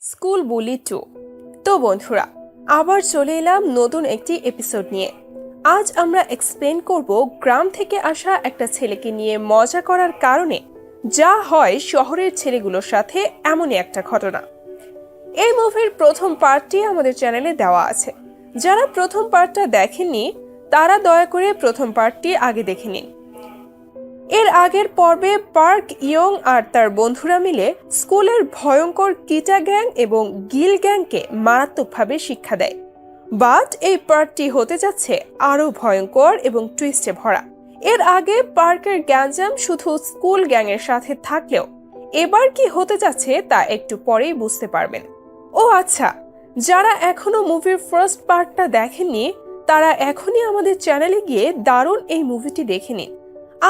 School বুলি 2। তো বন্ধুরা, আবার চলে এলাম নতুন একটি এপিসোড নিয়ে। আজ আমরা এক্সপ্লেন করব গ্রাম থেকে আসা একটা ছেলেকে নিয়ে মজা করার কারণে যা হয় শহরের ছেলেগুলোর সাথে, এমনই একটা ঘটনা। এই মুভির প্রথম পার্টটি আমাদের চ্যানেলে দেওয়া আছে। যারা প্রথম পার্টটা দেখেননি তারা দয়া করে প্রথম পার্টটি আগে দেখে নিন। এর আগের পর্বে পার্ক ইয়ং আর তার বন্ধুরা মিলে স্কুলের ভয়ঙ্কর কিটা গ্যাং এবং গিল গ্যাংকে মারাত্মকভাবে শিক্ষা দেয়। বাট এই পার্টটি হতে যাচ্ছে আরো ভয়ঙ্কর এবং টুইস্টে ভরা। এর আগে পার্কের গ্যাঞ্জাম শুধু স্কুল গ্যাংয়ের সাথে থাকলেও এবার কি হতে যাচ্ছে তা একটু পরেই বুঝতে পারবেন। ও আচ্ছা, যারা এখনো মুভির ফার্স্ট পার্টটা দেখেননি তারা এখনই আমাদের চ্যানেলে গিয়ে দারুণ এই মুভিটি দেখে নিন।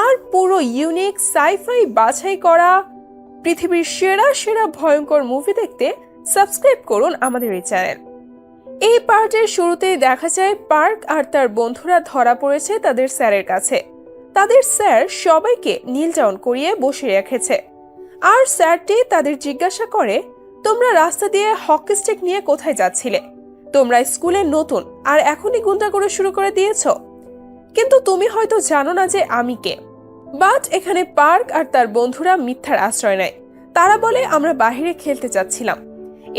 আর পুরো ইউনিক সাইফাই বাছাই করা পৃথিবীর সেরা সেরা ভয়ঙ্কর মুভি দেখতে সাবস্ক্রাইব করুন আমাদের এই চ্যানেল। এই পার্টের শুরুতেই দেখা যায় পার্ক আর তার বন্ধুরা ধরা পড়েছে তাদের স্যারের কাছে। তাদের স্যার সবাইকে নীল ডাউন করিয়ে বসে রেখেছে। আর স্যারটি তাদের জিজ্ঞাসা করে, তোমরা রাস্তা দিয়ে হকি স্টিক নিয়ে কোথায় যাচ্ছিলে? তোমরা স্কুলে নতুন আর এখনই গুন্ডা করে শুরু করে দিয়েছো, কিন্তু তুমি হয়তো জানো না যে আমি কে। বাট এখানে পার্ক আর তার বন্ধুরা মিথ্যার আশ্রয় নেয়। তারা বলে আমরা বাহিরে খেলতে চাচ্ছিলাম।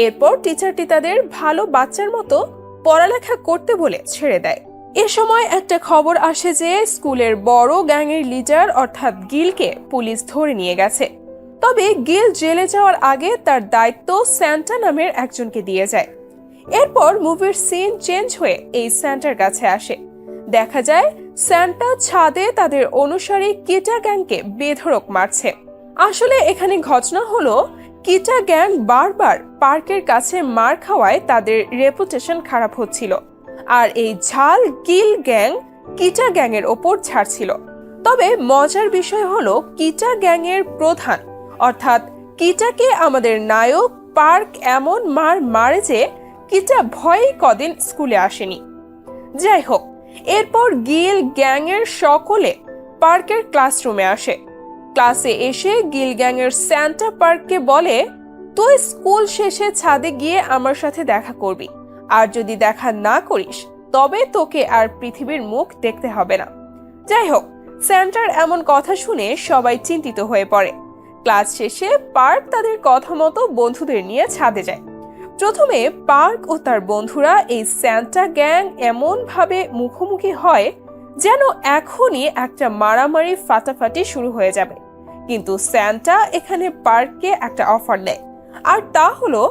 এরপর টিচারটি তাদের ভালো বাচ্চার মতো পড়ালেখা করতে বলে ছেড়ে দেয়। এ সময় একটা খবর আসে যে স্কুলের বড় গ্যাংয়ের লিডার অর্থাৎ গিলকে পুলিশ ধরে নিয়ে গেছে। তবে গিল জেলে যাওয়ার আগে তার দায়িত্ব স্যান্টা নামের একজনকে দিয়ে যায়। এরপর মুভির সিন চেঞ্জ হয়ে এই স্যান্টার কাছে আসে। দেখা যায় স্যান্টা ছাদে তাদের অনুসারী কিটা গ্যাংকে বেধড়ক মারছে। আসলে এখানে ঘটনা হলো, কিটা গ্যাং বারবার পার্কের কাছে মার খাওয়ায় তাদের রেপুটেশন খারাপ হচ্ছিল, আর এই ঝাল গিল গ্যাং কিটা গ্যাং এর ওপর ছাড়ছিল। তবে মজার বিষয় হলো, কিটা গ্যাং এর প্রধান অর্থাৎ কিটাকে আমাদের নায়ক পার্ক এমন মার মারে যে কিটা ভয়েই কদিন স্কুলে আসেনি। যাই হোক, এরপর গিল গ্যাং এর সকলে পার্কের ক্লাসরুমে আসে। ক্লাসে এসে গিল গ্যাং এর স্যান্টা পার্ককে বলে, তুই স্কুল শেষে ছাদে গিয়ে আমার সাথে দেখা করবি, আর যদি দেখা না করিস তবে তোকে আর পৃথিবীর মুখ দেখতে হবে না। যাই হোক, স্যান্টার এমন কথা শুনে সবাই চিন্তিত হয়ে পড়ে। ক্লাস শেষে পার্ক তাদের কথা মতো বন্ধুদের নিয়ে ছাদে যায়। প্রথমে পার্ক ও তার বন্ধুরা এই স্যান্টা গ্যাং এমন ভাবে মুখোমুখি হয় যেন এখনই একটা মারামারি ফাটাফাটি শুরু হয়ে যাবে। কিন্তু স্যান্টা এখানে পার্ককে একটা অফার দেয়, আর তা হলো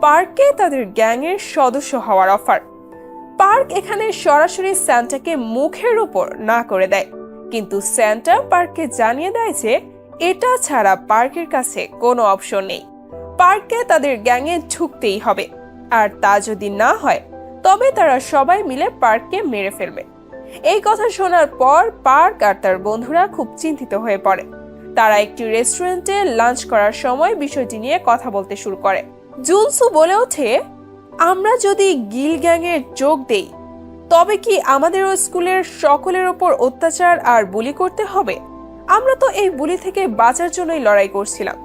পার্ককে তাদের গ্যাংয়ের সদস্য হওয়ার অফার। পার্ক এখানে সরাসরি স্যান্টাকে মুখের উপর না করে দেয়, কিন্তু স্যান্টা পার্ককে জানিয়ে দেয় যে এটা ছাড়া পার্কের কাছে কোনো অপশন নেই। পার্ককে তাদের গ্যাংয়ে ঢুকতেই হবে, আর তা যদি না হয় তবে তারা সবাই মিলে পার্ককে মেরে ফেলবে। এই কথা শোনার পর পার্ক আর তার বন্ধুরা খুব চিন্তিত হয়ে পড়ে। তারা একটি রেস্টুরেন্টে লাঞ্চ করার সময় বিষয়টি নিয়ে কথা বলতে শুরু করে। জুনসু বলে ওঠে, আমরা যদি গিল গ্যাংয়ে যোগ দেই তবে কি আমাদেরও স্কুলের সকলের ওপর অত্যাচার আর বুলি করতে হবে? আমরা তো এই বুলি থেকে বাঁচার জন্যই লড়াই করছিলাম।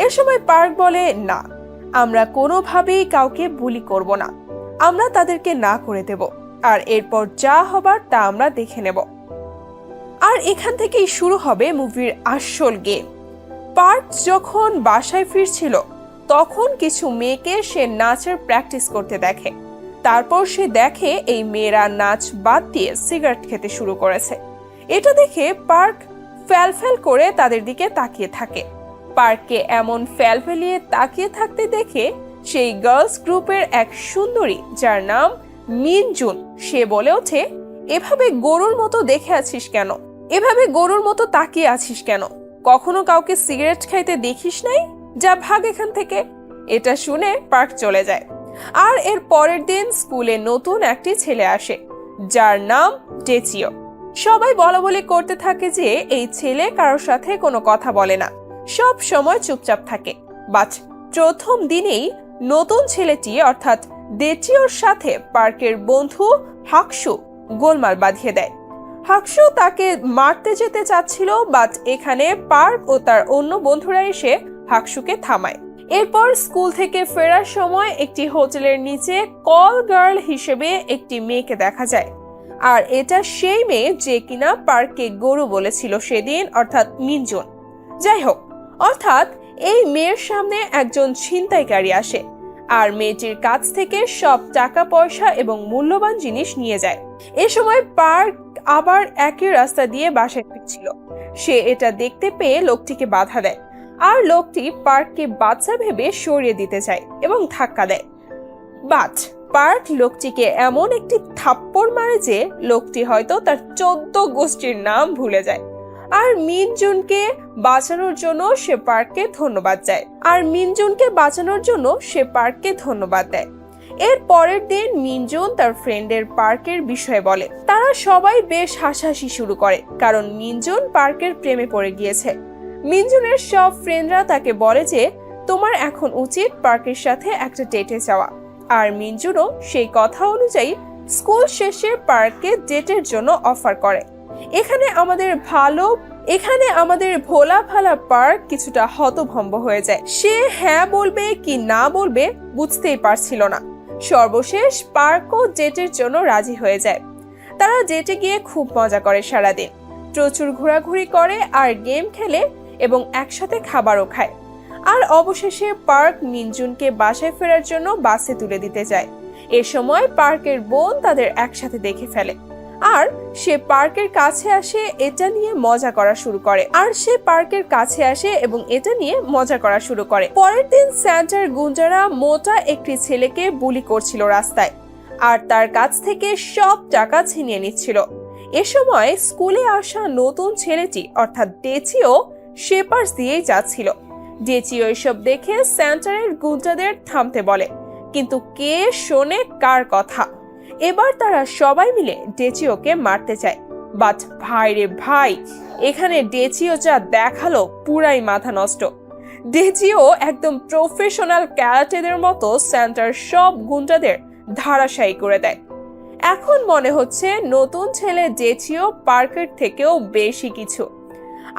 এ সময় পার্ক বলে, না, আমরা কোনোভাবেই কাউকে বুলি করব না। আমরা তাদেরকে না করে দেব, আর এরপর যা হবার তা আমরা দেখে নেব। আর এখান থেকেই শুরু হবে মুভির আসল গেম। পার্ক যখন বাসায় ফিরছিল তখন কিছু মেয়েকে সে নাচের প্র্যাকটিস করতে দেখে। তারপর সে দেখে এই মেয়েরা নাচ বাদ দিয়ে সিগারেট খেতে শুরু করেছে। এটা দেখে পার্ক ফ্যালফ্যাল করে তাদের দিকে তাকিয়ে থাকে। পার্ককে এমন ফ্যালফেলিয়ে তাকিয়ে থাকতে দেখে সেই গার্লস গ্রুপের এক সুন্দরী যার নাম মিনজুন, সে বলে ওঠে, এভাবে গরুর মতো দেখে আছিস কেন? এভাবে গরুর মতো তাকিয়ে আছিস কেন? কখনো কাউকে সিগারেট খাইতে দেখিস নাই? যা ভাগ এখান থেকে। এটা শুনে পার্ক চলে যায়। আর এর পরের দিন স্কুলে নতুন একটি ছেলে আসে যার নাম টেচিও। সবাই বলাবলি করতে থাকে যে এই ছেলে কারোর সাথে কোনো কথা বলে না, সব সময় চুপচাপ থাকে। বাট প্রথম দিনেই নতুন ছেলেটি অর্থাৎ ডেচিওর সাথে পার্কের বন্ধু হাকসু গোলমাল বাঁধিয়ে দেয়। হাকসু তাকে মারতে যেতে চাচ্ছিল, বাট এখানে পার্ক ও তার অন্য বন্ধুরা এসে হাকসুকে থামায়। এরপর স্কুল থেকে ফেরার সময় একটি হোটেলের নিচে কল গার্ল হিসেবে একটি মেয়েকে দেখা যায়। আর এটা সেই মেয়ে যে কিনা পার্ককে গরু বলেছিল সেদিন, অর্থাৎ মিনজুন। যাই হোক, অর্থাৎ এই মেয়ের সামনে একজন ছিনতাইকারী আসে আর মেয়েটির কাছ থেকে সব টাকা পয়সা এবং মূল্যবান জিনিস নিয়ে যায়। এ সময় পার্ক আবার একই রাস্তা দিয়ে বাসায় ফিরছিল। সে এটা দেখতে পেয়ে লোকটিকে বাধা দেয় আর লোকটি পার্ককে বাচ্চা ভেবে সরিয়ে দিতে চায় এবং ধাক্কা দেয়। বাট পার্ক লোকটিকে এমন একটি থাপ্পড় মারে যে লোকটি হয়তো তার 14 গোষ্ঠীর নাম ভুলে যায়। আর মিনজুনকে বাঁচানোর জন্য সে পার্ককে ধন্যবাদ দেয়। এর পরের দিন মিনজুন তার ফ্রেন্ডের পার্কের বিষয়ে বলে। তারা সবাই বেশ হাসাহাসি শুরু করে, কারণ মিনজুন পার্কের প্রেমে পড়ে গিয়েছে। মিনজুনের সব ফ্রেন্ডরা তাকে বলে যে তোমার এখন উচিত পার্কের সাথে একটা ডেটে যাওয়া। আর মিনজুনও সেই কথা অনুযায়ী স্কুল শেষে পার্কে ডেটের জন্য অফার করে। এখানে আমাদের ভোলা ভালা পার্ক কিছুটা হতভম্ব হয়ে যায়। সে হ্যাঁ বলবে কি না বলবে বুঝতেই পারছিল না। সর্বশেষ পার্কও ডেটের জন্য রাজি হয়ে যায়। তারা ডেটে গিয়ে খুব মজা করে, সারাদিন প্রচুর ঘোরাঘুরি করে আর গেম খেলে এবং একসাথে খাবারও খায়। আর অবশেষে পার্ক মিনজুনকে বাসায় ফেরার জন্য বাসে তুলে দিতে যায়। এ সময় পার্কের বোন তাদের একসাথে দেখে ফেলে আর সে পার্কের কাছে আসে এটা নিয়ে মজা করা শুরু করে। পরের দিন স্যান্টার গুন্ডারা মোটা একটি ছেলেকে বুলি করছিল রাস্তায় আর তার কাছ থেকে সব টাকা ছিনিয়ে নিচ্ছিল। এ সময় স্কুলে আসা নতুন ছেলেটি অর্থাৎ ডেচিও সে পাশ দিয়েই যাচ্ছিল। ডেচিও এসব দেখে স্যান্টারের গুন্ডাদের থামতে বলে, কিন্তু কে শোনে কার কথা। এবার তারা সবাই মিলে ডেচিওকে মারতে চায়। বাট ভাই রে ভাই, এখানে ডেচিও যা দেখালো পুরাই মাথা নষ্ট। ডেচিও একদম প্রফেশনাল ক্যারাটেদের মতো স্যান্টার সব গুন্ডাদের ধারাশায়ী করে দেয়। এখন মনে হচ্ছে নতুন ছেলে ডেচিও পার্কের থেকেও বেশি কিছু।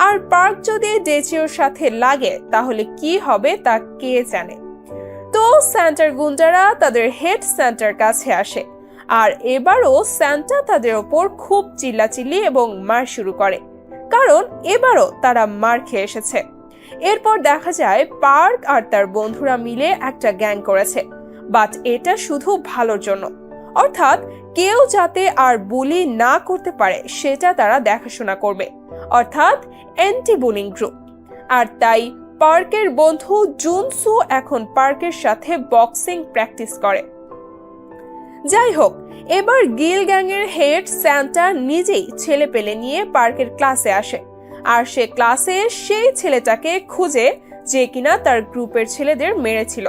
আর পার্ক যদি ডেচিওর সাথে লাগে তাহলে কি হবে তা কে জানে। তো স্যান্টার গুন্ডারা তাদের হেড স্যান্টার কাছে আসে আর এবারও স্যান্টা তাদের ওপর খুব চিল্লাচিল্লি এবং মার শুরু করে, কারণ এবারও তারা মার খেয়ে এসেছে। এরপর দেখা যায় পার্ক আর তার বন্ধুরা মিলে একটা গ্যাং করেছে, বাট এটা শুধু ভালোর জন্য, অর্থাৎ কেউ যাতে আর বুলি না করতে পারে সেটা তারা দেখাশোনা করবে, অর্থাৎ অ্যান্টি বুলিং গ্রুপ। আর তাই পার্কের বন্ধু জুনসু এখন পার্কের সাথে বক্সিং প্র্যাকটিস করে। যাই হোক, এবার গিল গ্যাংয়ের হেড স্যান্টা নিজেই ছেলে পেলে নিয়ে পার্কের ক্লাসে আসে আর সে ক্লাসে সেই ছেলেটাকে খুঁজে যে কিনা তার গ্রুপের ছেলেদের মেরেছিল।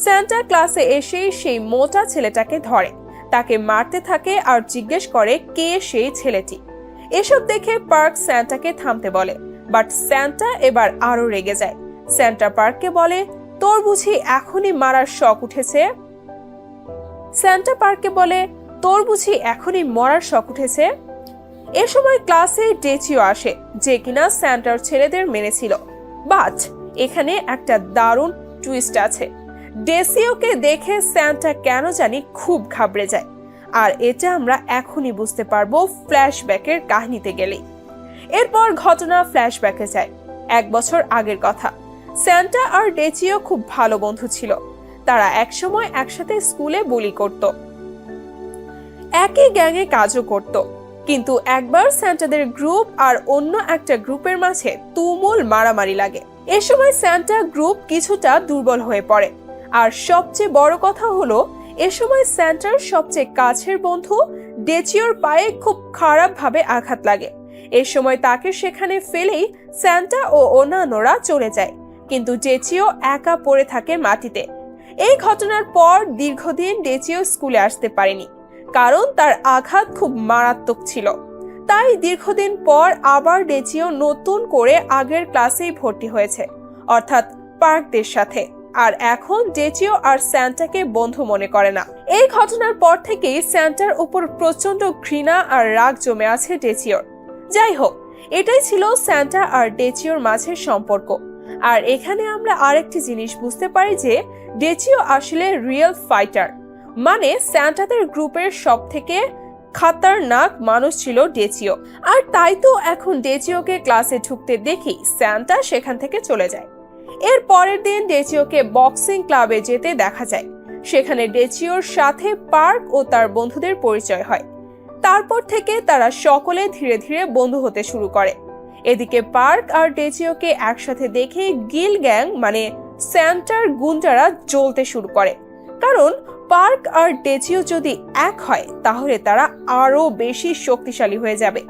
স্যান্টা ক্লাসে এসেই সেই মোটা ছেলেটাকে ধরে, তাকে মারতে থাকে আর জিজ্ঞেস করে কে সেই ছেলেটি। এসব দেখে পার্ক স্যান্টাকে থামতে বলে, বাট স্যান্টা এবার আরো রেগে যায়। স্যান্টা পার্ককে বলে, তোর বুঝি এখনই মরার শখ উঠেছে? এ সময় ক্লাসে ডেচিও আসে যে কিনা স্যান্টার ছেলেদের মেরেছিল। বাট এখানে একটা দারুণ টুইস্ট আছে। ডেসিওকে দেখে স্যান্টা কেন জানি খুব ঘাবড়ে যায়, আর এটা আমরা এখনই বুঝতে পারবো ফ্ল্যাশব্যাকের কাহিনীতে গেলেই। এরপর ঘটনা ফ্ল্যাশব্যাকে যায় 1 বছর আগের কথা। স্যান্টা আর ডেচিও খুব ভালো বন্ধু ছিল। তারা একসময় একসাথে স্কুলে বুলি করত, একই গ্যাংয়ে কাজও করত। কিন্তু একবার স্যান্টাদের গ্রুপ আর অন্য একটা গ্রুপের মাঝে তুমুল মারামারি লাগে। এ সময় স্যান্টা গ্রুপ কিছুটা দুর্বল হয়ে পড়ে। আর সবচেয়ে বড় কথা হলো, এ সময় স্যান্টার সবচেয়ে কাছের বন্ধু ডেচিওর পায়ে খুব খারাপ ভাবে আঘাত লাগে। এ সময় তাকে সেখানে ফেলেই স্যান্টা ও অন্যান্যরা চলে যায়, কিন্তু ডেচিও একা পড়ে থাকে মাটিতে। এই ঘটনার পর দীর্ঘদিন ডেচিও স্কুলে আসতে পারেনি, কারণ তার আঘাত খুব মারাত্মক ছিল। তাই দীর্ঘদিন পর আবার ডেচিও নতুন করে আগের ক্লাসেই ভর্তি হয়েছে, অর্থাৎ পার্কদের সাথে। আর এখন ডেচিও আর স্যান্টাকে বন্ধু মনে করে না। এই ঘটনার পর থেকেই স্যান্টার উপর প্রচন্ড ঘৃণা আর রাগ জমে আছে ডেচিওর। যাই হোক, এটাই ছিল স্যান্টা আর ডেচিওর মাঝের সম্পর্ক। আর এখানে আমরা আরেকটি জিনিস বুঝতে পারি যে ডেচিও আসলে রিয়েল ফাইটার, মানে স্যান্টাদের গ্রুপের সব থেকে খতরনাক মানুষ ছিল ডেচিও। আর তাই তো এখন ডেচিওকে ক্লাসে ঢুকতে দেখি স্যান্টা সেখান থেকে চলে যায়। এর পরের দিন ডেচিওকে বক্সিং ক্লাবে যেতে দেখা যায়। সেখানে ডেচিওর সাথে পার্ক ও তার বন্ধুদের পরিচয় হয়। তারপর থেকে তারা সকলে ধীরে ধীরে বন্ধু হতে শুরু করে। এদিকে পার্ক আর ডেচিওকে একসাথে দেখে গিল গ্যাং মানে স্যান্টার গুন্ডারা জ্বলতে শুরু করে, কারণ পার্ক আর ডেচিও যদি এক হয় তাহলে তারা আরো বেশি শক্তিশালী হয়ে যাবে।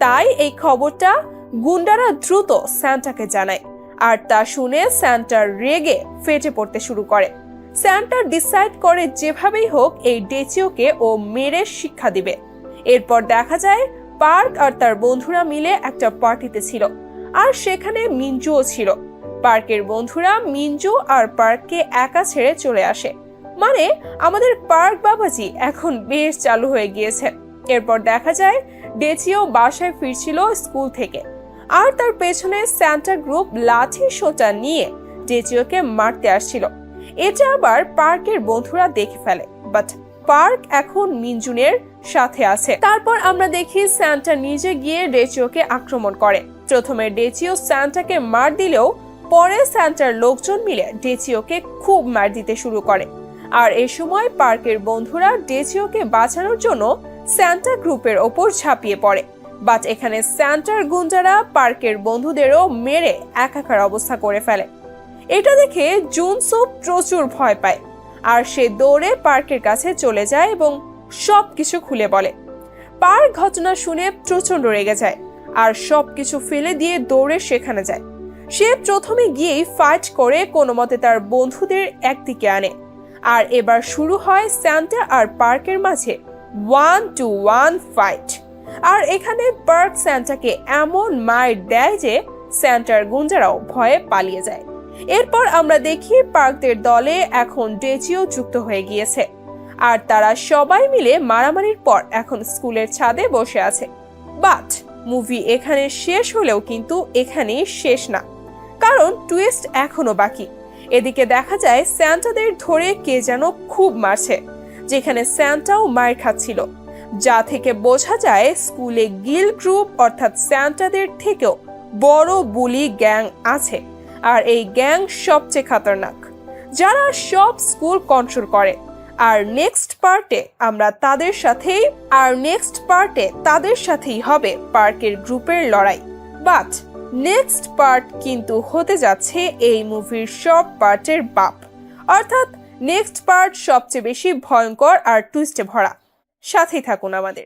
তাই এই খবরটা গুন্ডারা দ্রুত স্যান্টাকে জানায়, আর তা শুনে স্যান্টার রেগে ফেটে পড়তে শুরু করে। স্যান্টার ডিসাইড করে যেভাবেই হোক এই ডেচিওকে ও মেরে শিক্ষা দিবে। এরপর দেখা যায় পার্ক আর তার বন্ধুরা মিলে একটা পার্টিতে ছিল, আর সেখানে মিনজুও ছিল। পার্কের বন্ধুরা মিনজু আর পার্ককে একা ছেড়ে চলে আসে, মানে আমাদের পার্ক বাবাজি এখন বেশ চালু হয়ে গিয়েছে। এরপর দেখা যায় ডেচিও বাসায় ফিরছিল স্কুল থেকে, আর তার পেছনে স্যান্টা গ্রুপ লাঠি সোঁটা নিয়ে ডেচিওকে মারতে আসছিল। এটা আবার পার্কের বন্ধুরা দেখে ফেলে, বাট পার্ক এখন মিনজুনের সাথে আছে। তারপর আমরা দেখি স্যান্টা নিজে গিয়ে ডেচিওকে আক্রমণ করে। প্রথমে ডেচিও স্যান্টাকে মার দিলেও পরে স্যান্টার লোকজন মিলে ডেচিওকে খুব মার দিতে শুরু করে। আর এ সময় পার্কের বন্ধুরা ডেচিওকে বাঁচানোর জন্য স্যান্টা গ্রুপের ওপর ঝাঁপিয়ে পড়ে, বাট এখানে স্যান্টার গুন্ডারা পার্কের বন্ধুদেরও মেরে একাকার অবস্থা করে ফেলে। এটা দেখে জুনসু প্রচুর ভয় পায়, আর সে দৌড়ে পার্কের কাছে চলে যায় এবং সবকিছু খুলে বলে। পার্ক ঘটনা শুনে প্রচন্ড রেগে যায়, আর সবকিছু ফেলে দিয়ে দৌড়ে সেখানে যায়। সে প্রথমে গিয়েই ফাইট করে কোনো মতে তার বন্ধুদের একদিকে আনে, আর এবার শুরু হয় স্যান্টা আর পার্কের মাঝে 1-to-1 ফাইট। আর এখানে পার্ক স্যান্টাকে এমন মার দেয় যে স্যান্টার গুন্ডারাও ভয়ে পালিয়ে যায়। এরপর আমরা দেখি পার্কদের দলে এখন ডেচিও যুক্ত হয়ে গিয়েছে, আর তারা সবাই মিলে মারামারির পর এখন স্কুলের ছাদে বসে আছে। বাট মুভি এখানে শেষ হলেও কিন্তু এখানেই শেষ না, কারণ টুইস্ট এখনো বাকি। এদিকে দেখা যায় স্যান্টাদের ধরে কে যেন খুব মারছে, যেখানে স্যান্টাও মার খাচ্ছিল, যা থেকে বোঝা যায় স্কুলে গিল গ্রুপ অর্থাৎ স্যান্টাদের থেকেও বড় বুলি গ্যাং আছে। আর এই গ্যাং সবচেয়ে খতরনাক, যারা সব স্কুল কন্ট্রোল করে। আর নেক্সট পার্টে তাদের সাথেই হবে পার্কের গ্রুপের লড়াই। বাট নেক্সট পার্ট কিন্তু হতে যাচ্ছে এই মুভির সব পার্টের বাপ, অর্থাৎ নেক্সট পার্ট সবচেয়ে বেশি ভয়ঙ্কর আর টুইস্টে ভরা। সাথেই থাকুন আমাদের।